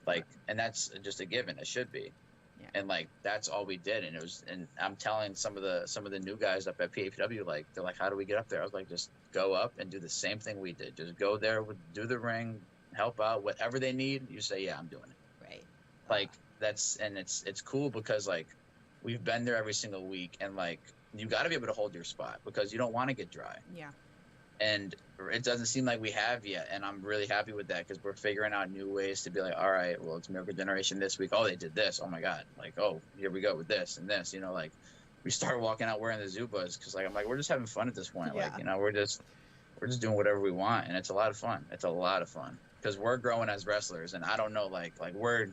Like, and that's just a given. It should be. Yeah. And like that's all we did. And I'm telling some of the new guys up at PAPW, like they're like, how do we get up there? I was like, just go up and do the same thing we did. Just go there, do the ring, help out, whatever they need. You say, yeah, I'm doing it. Right. Like it's cool, because like we've been there every single week, and like you got to be able to hold your spot, because you don't want to get dry. Yeah. And it doesn't seem like we have yet, and I'm really happy with that, because we're figuring out new ways to be like, all right, well, it's Miracle Generation this week. Oh, they did this. Oh my God! Like, oh, here we go with this and this. Like we start walking out wearing the Zubas, because like I'm like, we're just having fun at this point. Yeah. Like we're just doing whatever we want, and it's a lot of fun. It's a lot of fun, because we're growing as wrestlers, and I don't know, like we're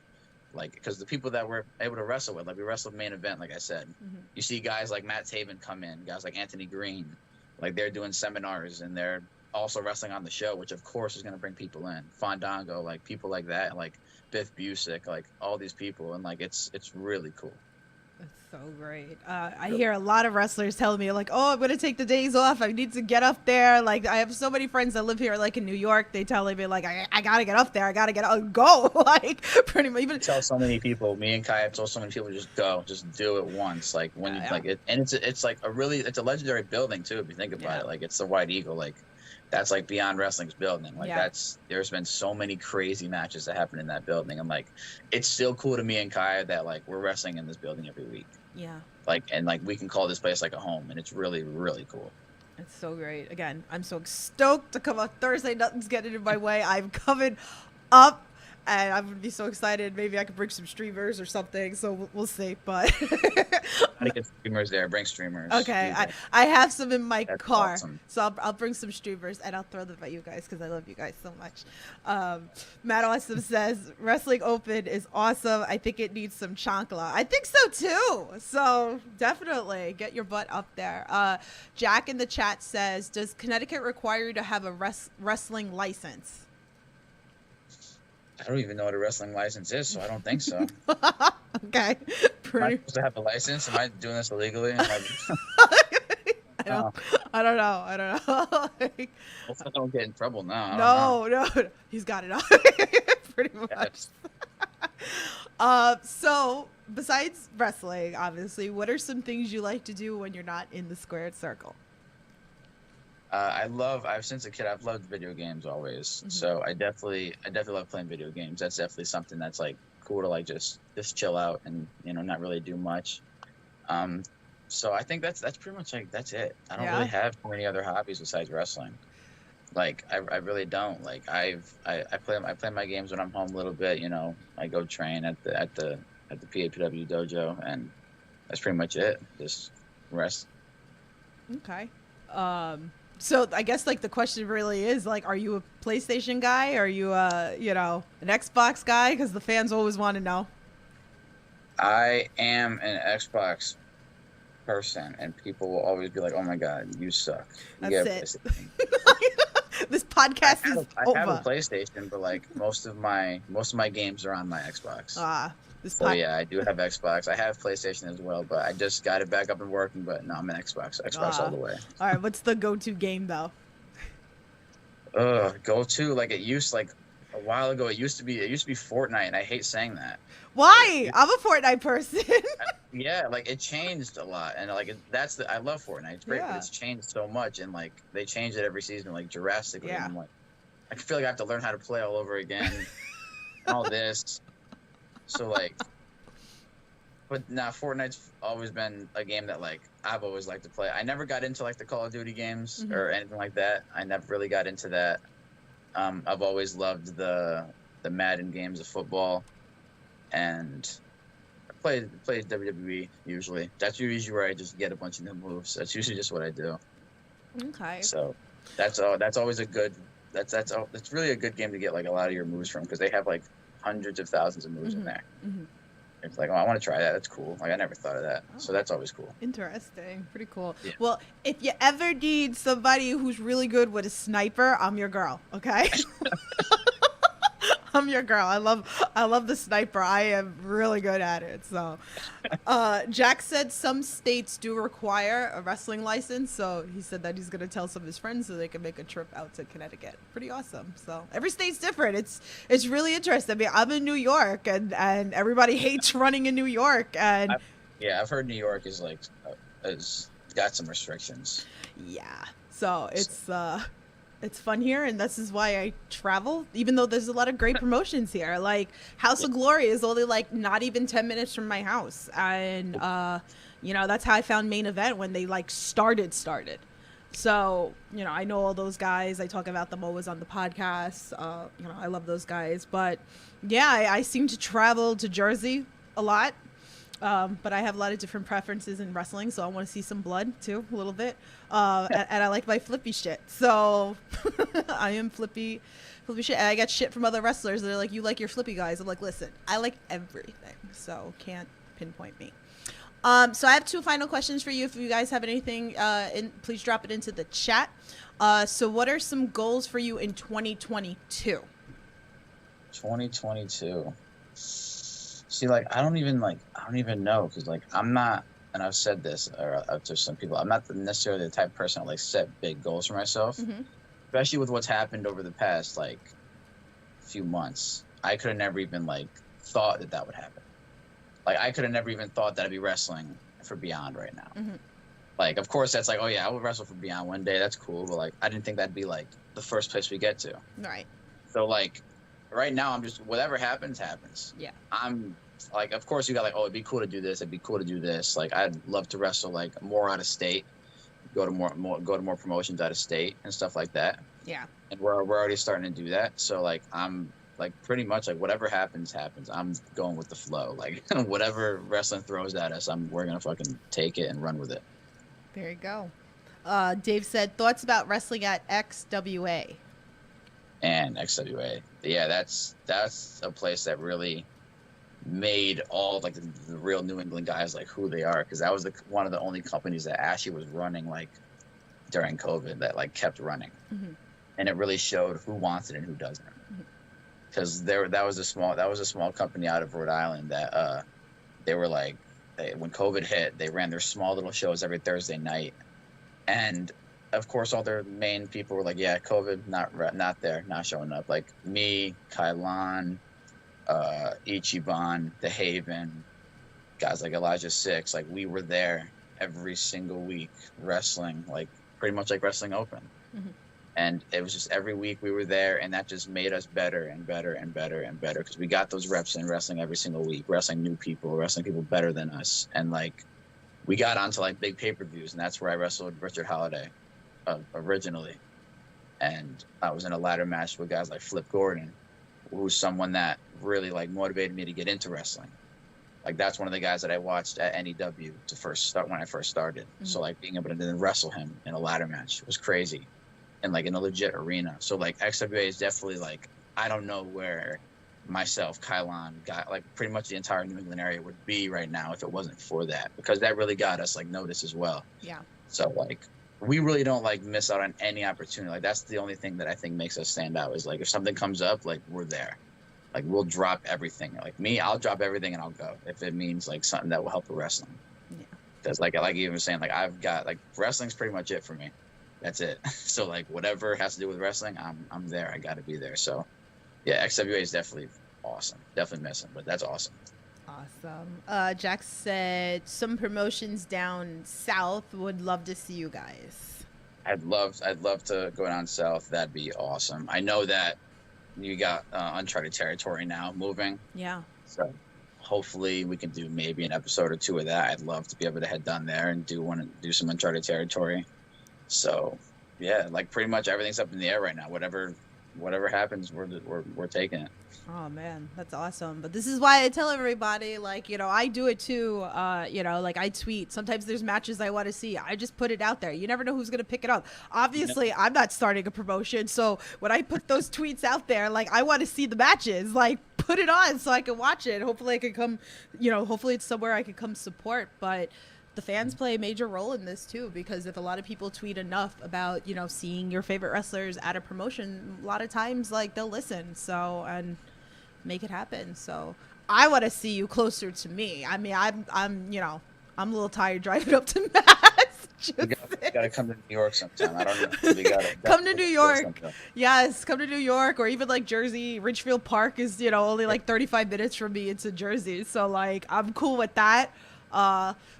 like, because the people that we're able to wrestle with, like we wrestled main event, like I said, you see guys like Matt Taven come in, guys like Anthony Green. Like they're doing seminars, and they're also wrestling on the show, which of course is going to bring people in. Fandango, like people like that, like Biff Busick, like all these people, and like it's really cool. That's so great. I hear a lot of wrestlers telling me like, "Oh, I'm gonna take the days off. I need to get up there." Like, I have so many friends that live here, like in New York. They telling me like, "I gotta get up there. I gotta go." Like, pretty much. Even Tell so many people. Me and Kai have told so many people, just go, just do it once. Like when you like it, and it's like it's a legendary building too. If you think about it, like it's the White Eagle, like. That's like Beyond Wrestling's building. Like there's been so many crazy matches that happen in that building. And like, it's still cool to me and Kaya that like we're wrestling in this building every week. Yeah. Like, and like we can call this place like a home, and it's really, really cool. It's so great. Again, I'm so stoked to come out Thursday. Nothing's getting in my way. I'm coming up. And I'm going to be so excited. Maybe I could bring some streamers or something. So we'll see. But I get streamers there. Bring streamers. Okay. I have some in my car. Awesome. So I'll bring some streamers and I'll throw them at you guys because I love you guys so much. Matt Awesome says, Wrestling Open is awesome. I think it needs some chancla. I think so too. So definitely get your butt up there. Jack in the chat says, does Connecticut require you to have a wrestling license? I don't even know what a wrestling license is, so I don't think so. Okay. Am I supposed to have a license? Am I doing this illegally? I don't know. Hopefully I don't get in trouble now. No. He's got it all. Pretty much. So besides wrestling, obviously, what are some things you like to do when you're not in the squared circle? Since a kid, I've loved video games always. Mm-hmm. So I definitely love playing video games. That's definitely something that's like cool to like just chill out and, not really do much. So I think that's pretty much like, that's it. I don't really have too many other hobbies besides wrestling. Like I really don't. Like I play my games when I'm home a little bit, I go train at the PAPW dojo, and that's pretty much it. Just rest. Okay. So I guess like the question really is like, are you a PlayStation guy? Are you an Xbox guy? Because the fans always want to know. I am an Xbox person, and people will always be like, "Oh my God, you suck." That's it. This podcast is over. I have a PlayStation, but like most of my games are on my Xbox. Yeah, I do have Xbox. I have PlayStation as well, but I just got it back up and working. But no, I'm an Xbox all the way. All right, what's the go-to game though? Go-to, like a while ago. It used to be Fortnite, and I hate saying that. Why? I'm a Fortnite person. Yeah, like it changed a lot, and like I love Fortnite. It's great, but it's changed so much, and like they change it every season, like drastically. Yeah. I'm like, I feel like I have to learn how to play all over again. All this. So like, but now Fortnite's always been a game that like I've always liked to play. I never got into like the Call of Duty games or anything like that. I never really got into that. I've always loved the Madden games of football, and I played WWE usually. That's usually where I just get a bunch of new moves. That's usually just what I do. Okay. So that's always a good. That's really a good game to get like a lot of your moves from, because they have like hundreds of thousands of moves in there. Mm-hmm. It's like, oh, I want to try that. That's cool. Like I never thought of that. So that's always cool. Interesting. Pretty cool. Yeah. Well, if you ever need somebody who's really good with a sniper, I'm your girl. Okay. I'm your girl. I love the sniper. I am really good at it. So, Jack said some states do require a wrestling license. So he said that he's going to tell some of his friends so they can make a trip out to Connecticut. Pretty awesome. So every state's different. It's really interesting. I mean, I'm in New York, and everybody hates running in New York. And I've heard New York is like has got some restrictions. Yeah. So it's fun here, and this is why I travel, even though there's a lot of great promotions here. Like House of Glory is only like not even 10 minutes from my house, and that's how I found Main Event when they like started. So I know all those guys. I talk about them always on the podcast. I love those guys. But yeah, I seem to travel to Jersey a lot. But I have a lot of different preferences in wrestling, so I want to see some blood too, a little bit. And I like my flippy shit. So I am flippy shit. And I get shit from other wrestlers. They're like, "You like your flippy guys?" I'm like, "Listen, I like everything, so can't pinpoint me." So I have two final questions for you. If you guys have anything, please drop it into the chat. So what are some goals for you in 2022? 2022. See, like, I don't even know, because, like, I'm not, and I've said this to some people, I'm not necessarily the type of person that, like, set big goals for myself, especially with what's happened over the past, like, few months. I could have never even, like, thought that would happen. Like, I could have never even thought that I'd be wrestling for Beyond right now. Like, of course, that's like, oh, yeah, I will wrestle for Beyond one day. That's cool. But, like, I didn't think that'd be, like, the first place we get to. Right. So, like, right now, I'm just, whatever happens, happens. Yeah. I'm, like, of course, you got, like, oh, it'd be cool to do this. It'd be cool to do this. Like, I'd love to wrestle, like, more out of state. Go to more promotions out of state and stuff like that. Yeah. And we're already starting to do that. So, like, I'm, like, pretty much, like, whatever happens, happens. I'm going with the flow. Like, whatever wrestling throws at us, we're going to fucking take it and run with it. There you go. Dave said, thoughts about wrestling at XWA? And XWA. Yeah, that's a place that really made all, like, the real New England guys, like, who they are. Because that was one of the only companies that actually was running, like, during COVID, that, like, kept running. And it really showed who wants it and who doesn't. Because that was a small company out of Rhode Island that they were like, when COVID hit, they ran their small little shows every Thursday night, and of course all their main people were like, yeah, COVID, not there, not showing up. Like me, Kailan, Ichiban, The Haven, guys like Elijah Six, like we were there every single week wrestling, like pretty much like Wrestling Open. And it was just every week we were there, and that just made us better and better and better and better, because we got those reps in wrestling every single week, wrestling new people, wrestling people better than us. And, like, we got onto, like, big pay-per-views, and that's where I wrestled Richard Holiday originally. And I was in a ladder match with guys like Flip Gordon, who's someone that really, like, motivated me to get into wrestling. Like, that's one of the guys that I watched at NEW when I first started. So, like, being able to then wrestle him in a ladder match was crazy. And, like, in a legit arena. So, like, XWA is definitely, like, I don't know where myself, Kailan, got, like, pretty much the entire New England area would be right now if it wasn't for that. Because that really got us, like, noticed as well. Yeah. So, like, we really don't, like, miss out on any opportunity. Like, that's the only thing that I think makes us stand out is, like, if something comes up, like, we're there. Like, we'll drop everything. Like, me, I'll drop everything and I'll go. If it means, like, something that will help with wrestling. Yeah. Because, like you were saying, like, I've got, like, wrestling's pretty much it for me. That's it. So, like, whatever has to do with wrestling, I'm there. I got to be there. So, yeah, XWA is definitely awesome. Definitely missing, but that's awesome. Awesome. Jack said some promotions down south. Would love to see you guys. I'd love to go down south. That'd be awesome. I know that you got uncharted territory now moving. Yeah. So hopefully we can do maybe an episode or two of that. I'd love to be able to head down there and do some uncharted territory. So, yeah, like pretty much everything's up in the air right now. Whatever happens, we're taking it. Oh man, that's awesome. But this is why I tell everybody, like, you know, I do it too. You know, like I tweet. Sometimes there's matches I want to see. I just put it out there. You never know who's gonna pick it up. Obviously, I'm not starting a promotion, so when I put those tweets out there, like I want to see the matches. Like, put it on so I can watch it. Hopefully, I can come. You know, hopefully it's somewhere I can come support. But the fans play a major role in this too, because if a lot of people tweet enough about, you know, seeing your favorite wrestlers at a promotion, a lot of times like they'll listen. So and make it happen. So I want to see you closer to me. I mean, I'm you know, I'm a little tired driving up to Mass. You gotta come to New York sometime. I don't know. We gotta come to New York. Yes, come to New York, or even like Jersey. Ridgefield Park is, you know, only like 35 minutes from me into Jersey. So like I'm cool with that.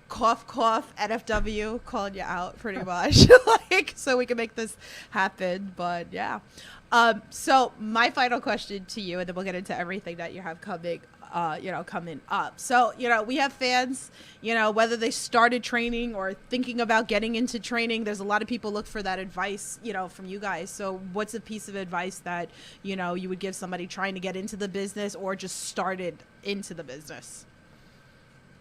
Cough, cough, NFW, calling you out pretty much, like, so we can make this happen. But yeah. So my final question to you, and then we'll get into everything that you have coming, coming up. So, you know, we have fans, you know, whether they started training or thinking about getting into training, there's a lot of people look for that advice, you know, from you guys. So what's a piece of advice that, you know, you would give somebody trying to get into the business or just started into the business?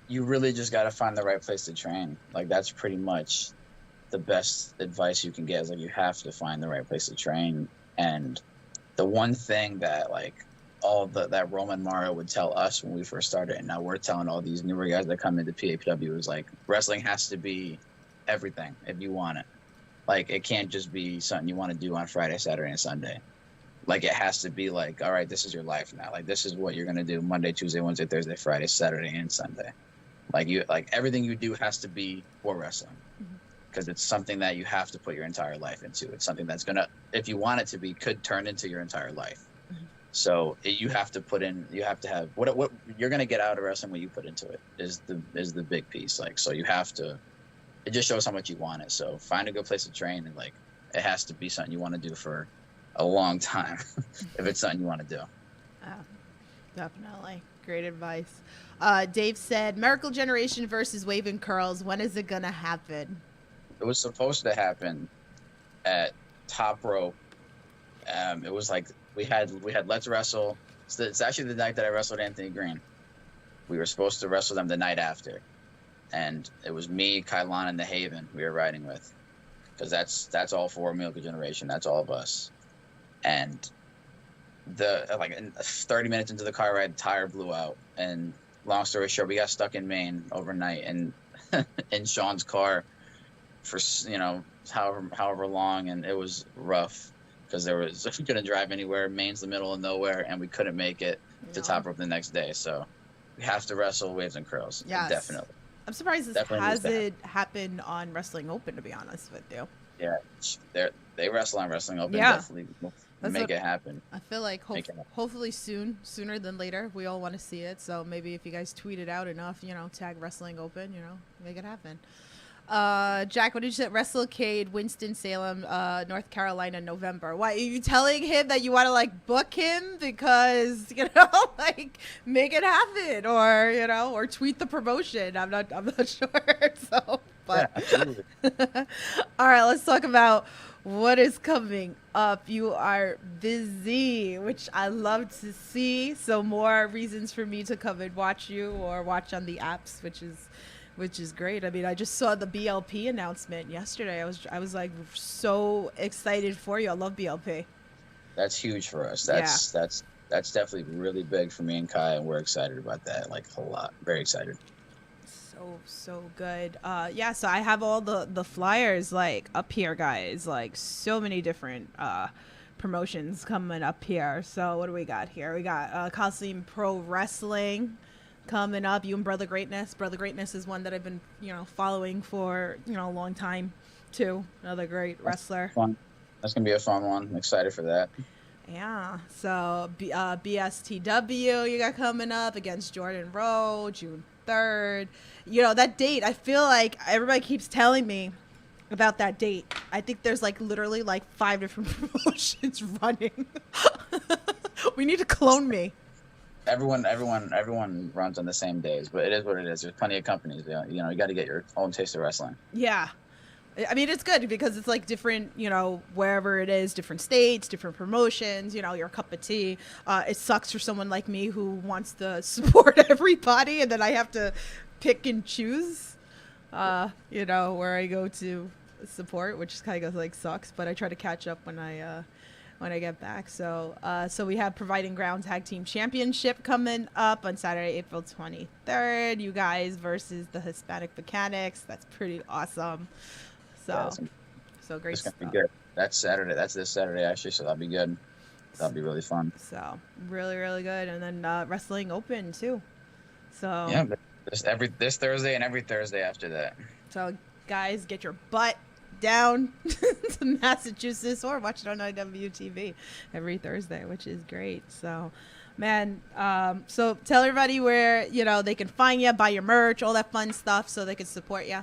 You really just got to find the right place to train. Like, that's pretty much the best advice you can get, is like you have to find the right place to train. And the one thing that, like, that Roman Mario would tell us when we first started, and now we're telling all these newer guys that come into PHW is like wrestling has to be everything if you want it. Like it can't just be something you want to do on Friday, Saturday, and Sunday. Like it has to be like, all right, this is your life now. Like this is what you're gonna do Monday, Tuesday, Wednesday, Thursday, Friday, Saturday, and Sunday. Like everything you do has to be for wrestling, because it's something that you have to put your entire life into. It's something that's gonna, if you want it to be, could turn into your entire life. So you have to put in, you have to have what you're gonna get out of wrestling, what you put into it is the big piece. Like so you have to. It just shows how much you want it. So find a good place to train, and like it has to be something you want to do for a long time if it's something you want to do. Definitely. Great advice. Dave said, Miracle Generation versus Wave and Curls. When is it going to happen? It was supposed to happen at Top Rope. It was like we had Let's Wrestle. It's actually the night that I wrestled Anthony Green. We were supposed to wrestle them the night after. And it was me, Kylon, and the Haven we were riding with. Because that's all for Miracle Generation. That's all of us. And 30 minutes into the car ride, the tire blew out. And long story short, we got stuck in Maine overnight and in Sean's car for however long, and it was rough because we couldn't drive anywhere. Maine's the middle of nowhere, and we couldn't make it to Top Rope the next day. So we have to wrestle Waves and Curls. Yes. Definitely. I'm surprised this hasn't happened on Wrestling Open, to be honest with you. Yeah, they wrestle on Wrestling Open. Yeah. Definitely make it happen. I feel like hopefully sooner than later, we all want to see it. So maybe if you guys tweet it out enough, tag Wrestling Open, make it happen. Jack, what did you say? WrestleCade, Winston-Salem, North Carolina, November. Why are you telling him that you want to book him because make it happen, or tweet the promotion? I'm not sure. So, but yeah, absolutely. All right, let's talk about what is coming up. You are busy, which I love to see. So more reasons for me to come and watch you or watch on the apps, which is great. I mean, I just saw the BLP announcement yesterday. I was like so excited for you. I love BLP. That's huge for us. That's definitely really big for me and Kai, and we're excited about that. Like a lot. Very excited. So good. So I have all the flyers up here, guys. So many different promotions coming up here. So what do we got here? We got Coliseum Pro Wrestling coming up. You and Brother Greatness. Brother Greatness is one that I've been, following for, a long time too. Another great wrestler. Fun. That's going to be a fun one. I'm excited for that. Yeah. So BSTW you got coming up against Jordan Rowe, June 3rd. That date, I feel like everybody keeps telling me about that date. I think there's literally 5 different promotions running. We need to clone me. Everyone runs on the same days, but it is what it is. There's plenty of companies. You got to get your own taste of wrestling. Yeah. I mean, it's good because it's different, wherever it is, different states, different promotions, your cup of tea. It sucks for someone like me who wants to support everybody, and then I have to pick and choose, where I go to support, which kind of sucks, but I try to catch up when I get back. So we have Providing Ground Tag Team Championship coming up on Saturday, April 23rd. You guys versus the Hispanic Mechanics. That's pretty awesome. So great stuff. Be good. That's Saturday. That's this Saturday actually. So that'll be good. That'll be really fun. So really, really good. And then Wrestling Open too. So yeah, this Thursday and every Thursday after that. So guys, get your butt down to Massachusetts or watch it on IWTV every Thursday, which is great. So man, so tell everybody where they can find you, buy your merch, all that fun stuff, so they can support you.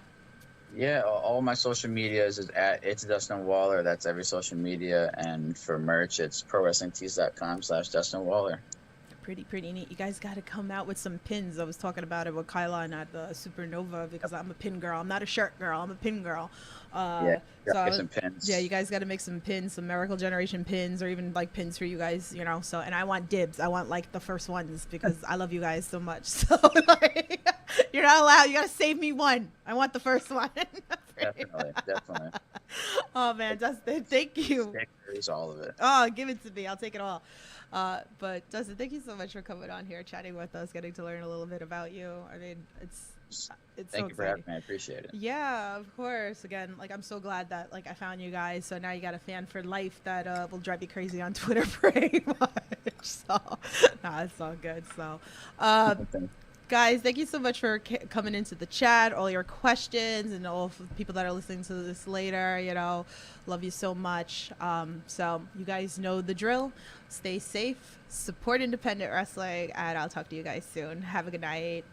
Yeah, all my social medias is at It's Dustin Waller. That's every social media, and for merch, it's prowrestlingtees.com/Dustin Waller. Pretty neat. You guys got to come out with some pins. I was talking about it with Kylon at the Supernova because I'm a pin girl. I'm not a shirt girl. I'm a pin girl. Some pins. Yeah, you guys got to make some pins, some Miracle Generation pins, or even pins for you guys. So, and I want dibs. I want the first ones because I love you guys so much. So you're not allowed. You got to save me one. I want the first one. Definitely. Oh man, Dustin, thank you. Stickers, all of it. Oh, give it to me. I'll take it all. But Dustin, thank you so much for coming on here, chatting with us, getting to learn a little bit about you. I mean, it's Thank so you for having exciting. me. I appreciate it. Yeah, of course. Again, like I'm so glad that like I found you guys. So now you got a fan for life that will drive you crazy on Twitter pretty much. So, nah, it's all good. So, guys, thank you so much for coming into the chat, all your questions, and all of the people that are listening to this later. You know, love you so much. So you guys know the drill. Stay safe, support independent wrestling, and I'll talk to you guys soon. Have a good night.